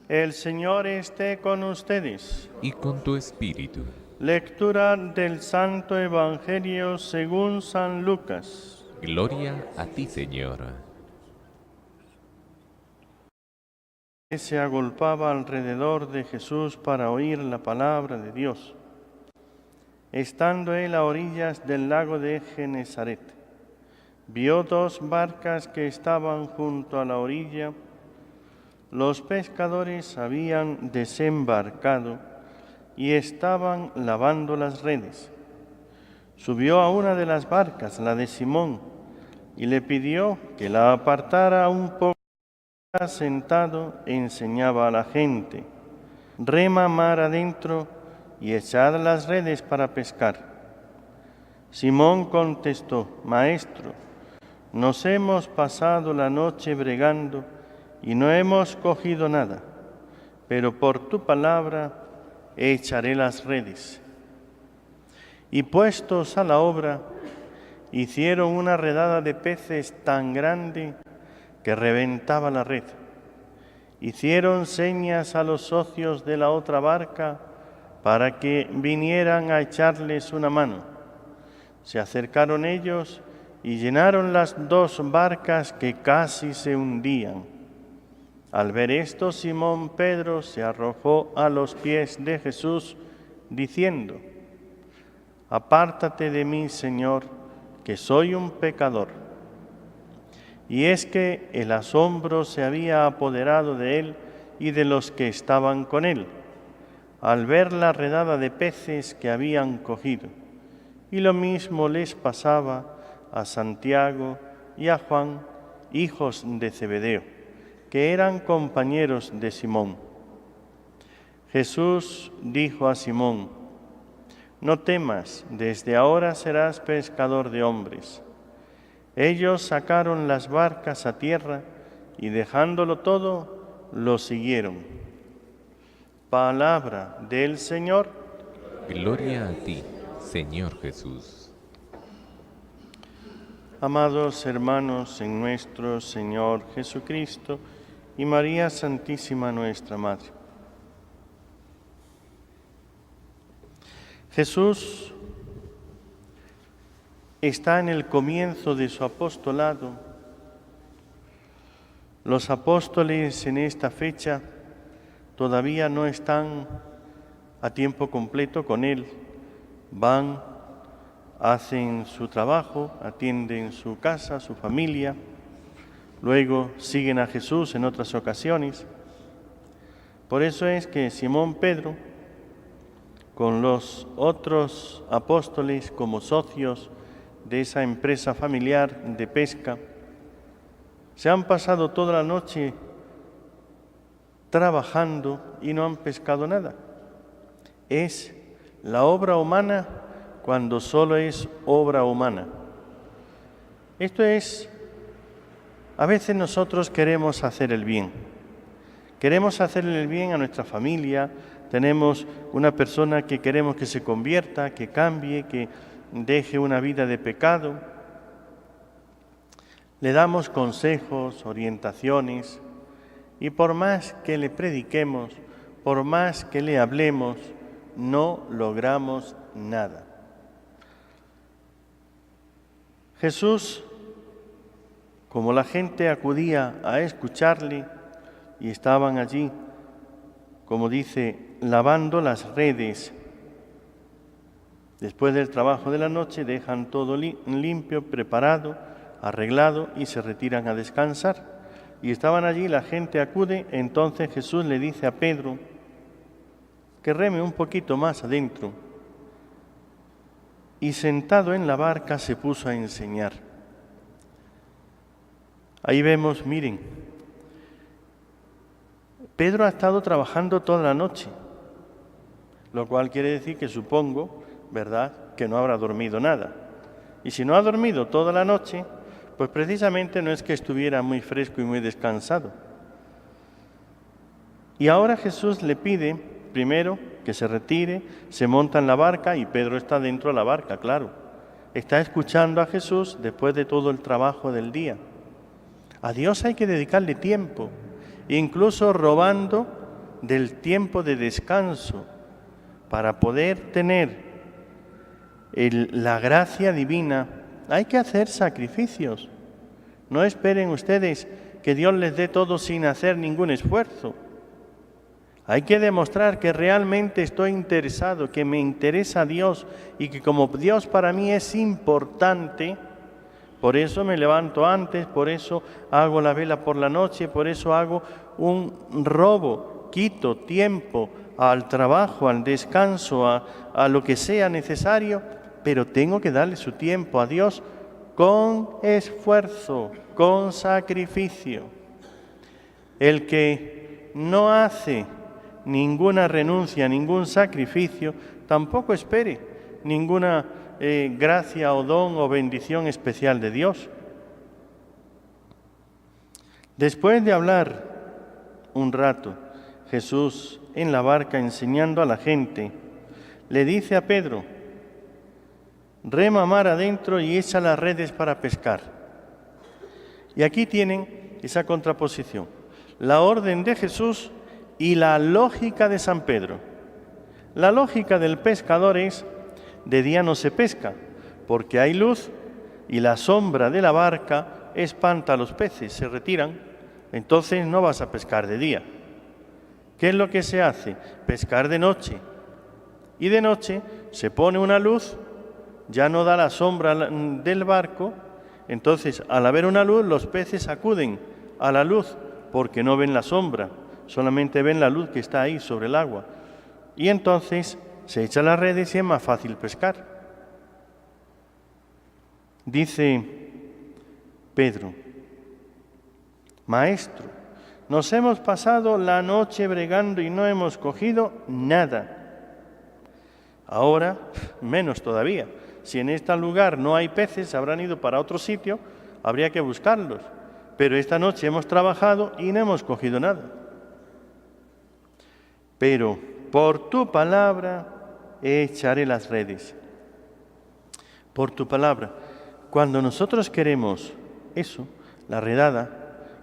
El Señor esté con ustedes. Y con tu espíritu. Lectura del Santo Evangelio según San Lucas. Gloria a ti, Señor. Se agolpaba alrededor de Jesús para oír la palabra de Dios. Estando él a orillas del lago de Genesaret, vio dos barcas que estaban junto a la orilla. Los pescadores habían desembarcado y estaban lavando las redes. Subió a una de las barcas, la de Simón, y le pidió que la apartara un poco. Sentado enseñaba a la gente: rema mar adentro y echad las redes para pescar. Simón contestó: Maestro, nos hemos pasado la noche bregando y no hemos cogido nada, pero por tu palabra echaré las redes. Y puestos a la obra, hicieron una redada de peces tan grande que reventaba la red. Hicieron señas a los socios de la otra barca para que vinieran a echarles una mano. Se acercaron ellos y llenaron las dos barcas que casi se hundían. Al ver esto, Simón Pedro se arrojó a los pies de Jesús, diciendo: Apártate de mí, Señor, que soy un pecador. Y es que el asombro se había apoderado de él y de los que estaban con él, al ver la redada de peces que habían cogido. Y lo mismo les pasaba a Santiago y a Juan, hijos de Zebedeo, que eran compañeros de Simón. Jesús dijo a Simón: No temas, desde ahora serás pescador de hombres. Ellos sacaron las barcas a tierra y dejándolo todo, lo siguieron. Palabra del Señor. Gloria a ti, Señor Jesús. Amados hermanos en nuestro Señor Jesucristo y María Santísima nuestra Madre. Jesús está en el comienzo de su apostolado. Los apóstoles en esta fecha todavía no están a tiempo completo con Él. Van, hacen su trabajo, atienden su casa, su familia, luego siguen a Jesús en otras ocasiones. Por eso es que Simón Pedro, con los otros apóstoles como socios de esa empresa familiar de pesca, se han pasado toda la noche trabajando y no han pescado nada. Es la obra humana cuando solo es obra humana. Esto es, a veces nosotros queremos hacer el bien. Queremos hacerle el bien a nuestra familia, tenemos una persona que queremos que se convierta, que cambie, que deje una vida de pecado. Le damos consejos, orientaciones, y por más que le prediquemos, por más que le hablemos, no logramos nada. Jesús, como la gente acudía a escucharle y estaban allí, como dice, lavando las redes, después del trabajo de la noche dejan todo limpio, preparado, arreglado y se retiran a descansar. Y estaban allí, la gente acude, entonces Jesús le dice a Pedro que reme un poquito más adentro. Y sentado en la barca se puso a enseñar. Ahí vemos, miren, Pedro ha estado trabajando toda la noche, lo cual quiere decir que supongo, ¿verdad?, que no habrá dormido nada. Y si no ha dormido toda la noche, pues precisamente no es que estuviera muy fresco y muy descansado. Y ahora Jesús le pide, primero, que se retire, se monta en la barca y Pedro está dentro de la barca, claro. Está escuchando a Jesús después de todo el trabajo del día. A Dios hay que dedicarle tiempo, incluso robando del tiempo de descanso para poder tener la gracia divina, hay que hacer sacrificios. No esperen ustedes que Dios les dé todo sin hacer ningún esfuerzo. Hay que demostrar que realmente estoy interesado, que me interesa Dios y que como Dios para mí es importante, por eso me levanto antes, por eso hago la vela por la noche, por eso hago un robo, quito tiempo al trabajo, al descanso, a lo que sea necesario, pero tengo que darle su tiempo a Dios con esfuerzo, con sacrificio. El que no hace ninguna renuncia, ningún sacrificio, tampoco espere ninguna gracia o don o bendición especial de Dios. Después de hablar un rato, Jesús en la barca enseñando a la gente, le dice a Pedro: rema mar adentro y echa las redes para pescar. Y aquí tienen esa contraposición, la orden de Jesús y la lógica de San Pedro. La lógica del pescador es: de día no se pesca, porque hay luz y la sombra de la barca espanta a los peces, se retiran, entonces no vas a pescar de día. ¿Qué es lo que se hace? Pescar de noche. Y de noche se pone una luz, ya no da la sombra del barco, entonces al haber una luz los peces acuden a la luz porque no ven la sombra, solamente ven la luz que está ahí sobre el agua. Y entonces se echan las redes y es más fácil pescar. Dice Pedro: Maestro, nos hemos pasado la noche bregando y no hemos cogido nada. Ahora, menos todavía. Si en este lugar no hay peces, habrán ido para otro sitio, habría que buscarlos. Pero esta noche hemos trabajado y no hemos cogido nada. Pero por tu palabra echaré las redes. Por tu palabra. Cuando nosotros queremos eso, la redada,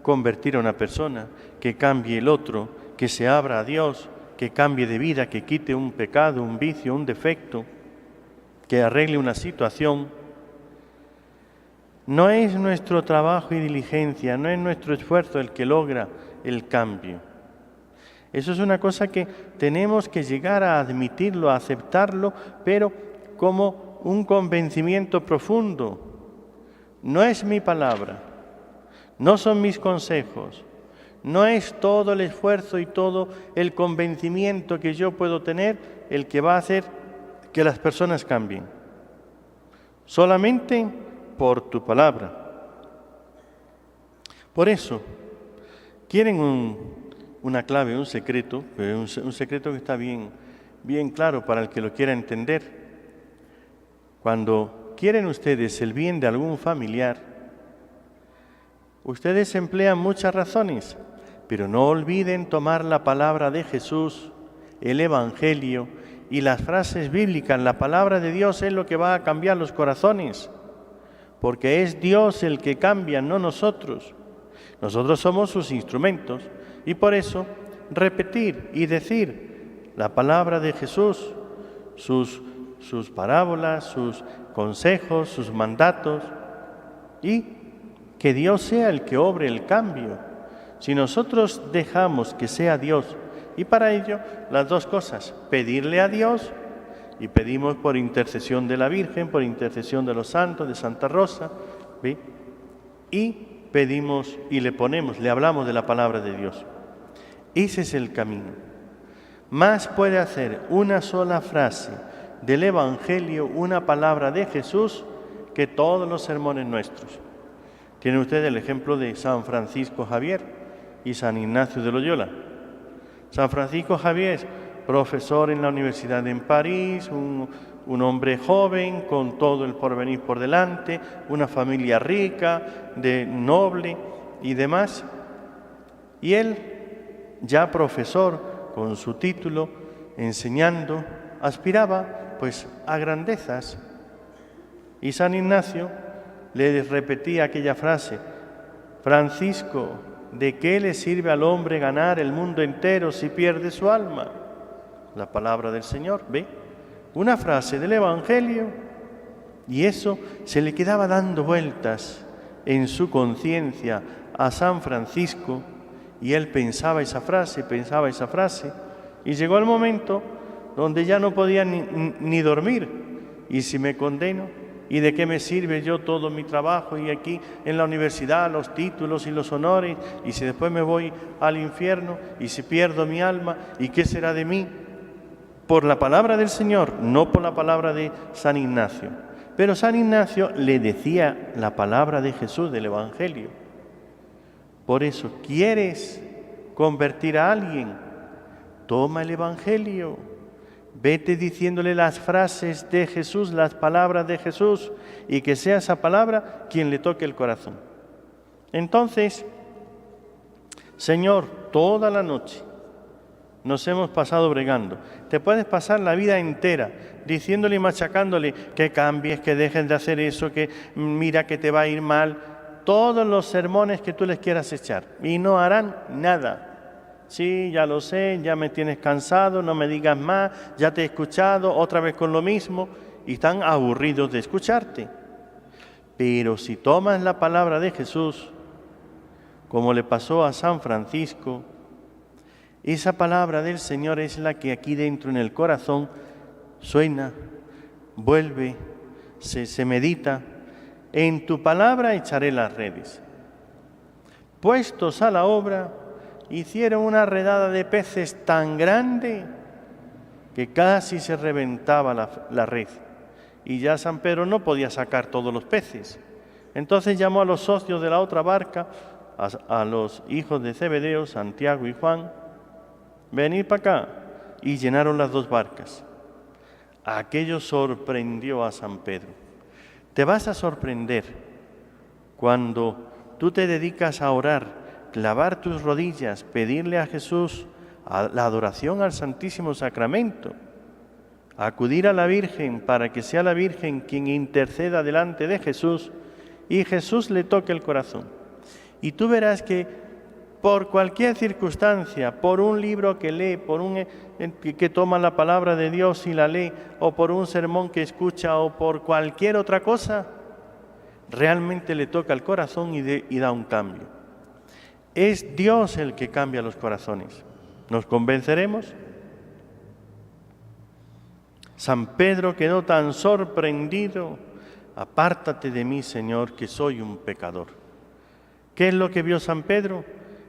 convertir a una persona, que cambie el otro, que se abra a Dios, que cambie de vida, que quite un pecado, un vicio, un defecto, que arregle una situación, no es nuestro trabajo y diligencia, no es nuestro esfuerzo el que logra el cambio. Eso es una cosa que tenemos que llegar a admitirlo, a aceptarlo, pero como un convencimiento profundo. No es mi palabra, no son mis consejos, no es todo el esfuerzo y todo el convencimiento que yo puedo tener el que va a hacer que las personas cambien. Solamente por tu palabra. Por eso, quieren una clave, un secreto, un secreto que está bien claro para el que lo quiera entender. Cuando quieren ustedes el bien de algún familiar, ustedes emplean muchas razones, pero no olviden tomar la palabra de Jesús, el Evangelio y las frases bíblicas. La palabra de Dios es lo que va a cambiar los corazones, porque es Dios el que cambia, no nosotros. Nosotros somos sus instrumentos y por eso repetir y decir la palabra de Jesús, sus parábolas, sus consejos, sus mandatos, y que Dios sea el que obre el cambio. Si nosotros dejamos que sea Dios, y para ello las dos cosas, pedirle a Dios, y pedimos por intercesión de la Virgen, por intercesión de los santos, de Santa Rosa, ¿sí? Y pedimos y le hablamos de la palabra de Dios. Ese es el camino. Más puede hacer una sola frase del Evangelio, una palabra de Jesús, que todos los sermones nuestros. Tiene usted el ejemplo de San Francisco Javier y San Ignacio de Loyola. San Francisco Javier, profesor en la Universidad en París, un hombre joven con todo el porvenir por delante, una familia rica, noble y demás. Y él, ya profesor con su título, enseñando, aspiraba pues a grandezas. Y San Ignacio le repetía aquella frase: Francisco, ¿de qué le sirve al hombre ganar el mundo entero si pierde su alma? La palabra del Señor, ¿ve? Una frase del Evangelio, y eso se le quedaba dando vueltas en su conciencia a San Francisco, y él pensaba esa frase, y llegó el momento donde ya no podía ni dormir. ¿Y si me condeno? ¿Y de qué me sirve yo todo mi trabajo y aquí en la universidad, los títulos y los honores? ¿Y si después me voy al infierno? ¿Y si pierdo mi alma? ¿Y qué será de mí? Por la palabra del Señor, no por la palabra de San Ignacio. Pero San Ignacio le decía la palabra de Jesús del Evangelio. Por eso, ¿quieres convertir a alguien? Toma el Evangelio. Vete diciéndole las frases de Jesús, las palabras de Jesús, y que sea esa palabra quien le toque el corazón. Entonces, Señor, toda la noche nos hemos pasado bregando. Te puedes pasar la vida entera diciéndole y machacándole que cambies, que dejes de hacer eso, que mira que te va a ir mal. Todos los sermones que tú les quieras echar y no harán nada. Sí, ya lo sé, ya me tienes cansado, no me digas más, ya te he escuchado, otra vez con lo mismo, y están aburridos de escucharte. Pero si tomas la palabra de Jesús, como le pasó a San Francisco, esa palabra del Señor es la que aquí dentro en el corazón suena, vuelve, se medita. En tu palabra echaré las redes. Puestos a la obra, hicieron una redada de peces tan grande que casi se reventaba la red. Y ya San Pedro no podía sacar todos los peces. Entonces llamó a los socios de la otra barca, a los hijos de Zebedeo, Santiago y Juan, venid para acá, y llenaron las dos barcas. Aquello sorprendió a San Pedro. Te vas a sorprender cuando tú te dedicas a orar, clavar tus rodillas, pedirle a Jesús la adoración al Santísimo Sacramento, acudir a la Virgen para que sea la Virgen quien interceda delante de Jesús y Jesús le toque el corazón. Y tú verás que por cualquier circunstancia, por un libro que lee, que toma la palabra de Dios y la lee, o por un sermón que escucha, o por cualquier otra cosa, realmente le toca el corazón y da un cambio. Es Dios el que cambia los corazones. ¿Nos convenceremos? San Pedro quedó tan sorprendido. Apártate de mí, Señor, que soy un pecador. ¿Qué es lo que vio San Pedro?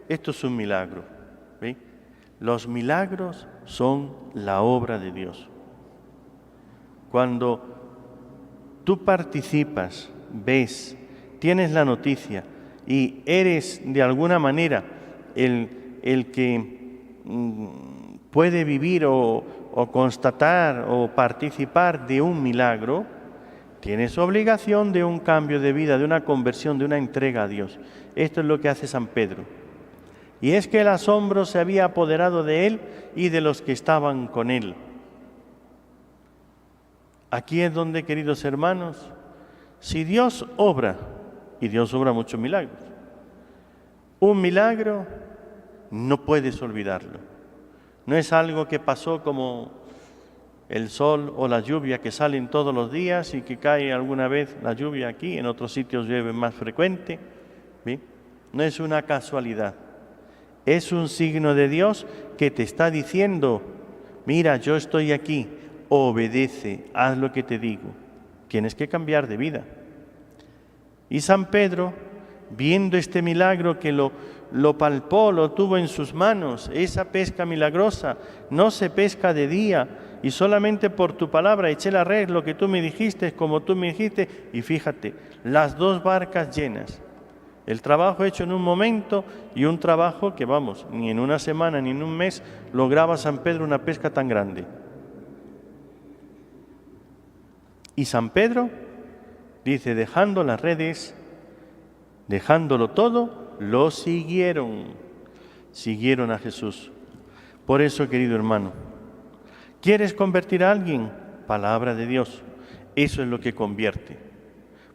Esto es un milagro. ¿Sí? Los milagros son la obra de Dios. Cuando tú participas, ves, tienes la noticia y eres de alguna manera el que puede vivir o constatar o participar de un milagro, tienes obligación de un cambio de vida, de una conversión, de una entrega a Dios. Esto es lo que hace San Pedro. Y es que el asombro se había apoderado de él y de los que estaban con él. Aquí es donde, queridos hermanos, si Dios obra, y Dios obra muchos milagros, un milagro no puedes olvidarlo. No es algo que pasó como el sol o la lluvia que salen todos los días y que cae alguna vez la lluvia aquí, en otros sitios llueve más frecuente. ¿Sí? No es una casualidad. Es un signo de Dios que te está diciendo, mira, yo estoy aquí, obedece, haz lo que te digo. Tienes que cambiar de vida. Y San Pedro, viendo este milagro que lo palpó, lo tuvo en sus manos, esa pesca milagrosa, no se pesca de día, y solamente por tu palabra eché la red, lo que tú me dijiste, como tú me dijiste, y fíjate, las dos barcas llenas. El trabajo hecho en un momento y un trabajo que, vamos, ni en una semana ni en un mes lograba San Pedro una pesca tan grande. Y San Pedro dice, dejando las redes, dejándolo todo, lo siguieron a Jesús. Por eso, querido hermano, ¿quieres convertir a alguien? Palabra de Dios. Eso es lo que convierte.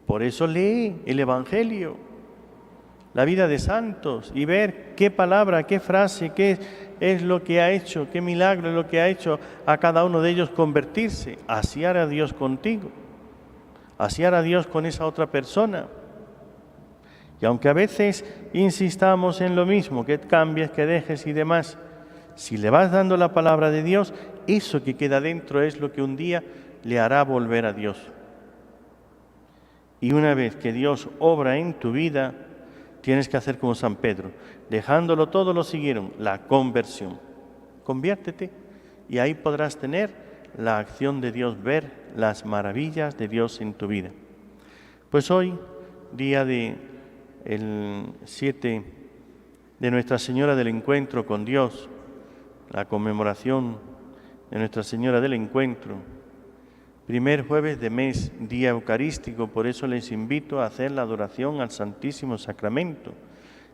Por eso lee el Evangelio. la vida de santos y ver qué palabra, qué frase, qué es lo que ha hecho, qué milagro es lo que ha hecho a cada uno de ellos convertirse. Así hará Dios contigo, así hará Dios con esa otra persona. Y aunque a veces insistamos en lo mismo, que cambies, que dejes y demás, si le vas dando la palabra de Dios, eso que queda dentro es lo que un día le hará volver a Dios. Y una vez que Dios obra en tu vida, tienes que hacer como San Pedro. Dejándolo todo, lo siguieron, la conversión. Conviértete y ahí podrás tener la acción de Dios, ver las maravillas de Dios en tu vida. Pues hoy, día de el 7 de Nuestra Señora del Encuentro con Dios, la conmemoración de Nuestra Señora del Encuentro, primer jueves de mes, día eucarístico, por eso les invito a hacer la adoración al Santísimo Sacramento,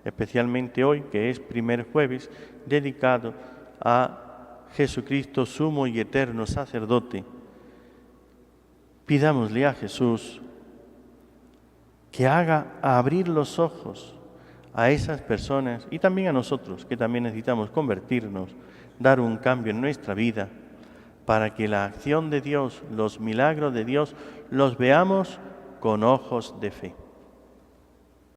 especialmente hoy, que es primer jueves, dedicado a Jesucristo, sumo y eterno sacerdote. Pidámosle a Jesús que haga abrir los ojos a esas personas y también a nosotros, que también necesitamos convertirnos, dar un cambio en nuestra vida, para que la acción de Dios, los milagros de Dios, los veamos con ojos de fe.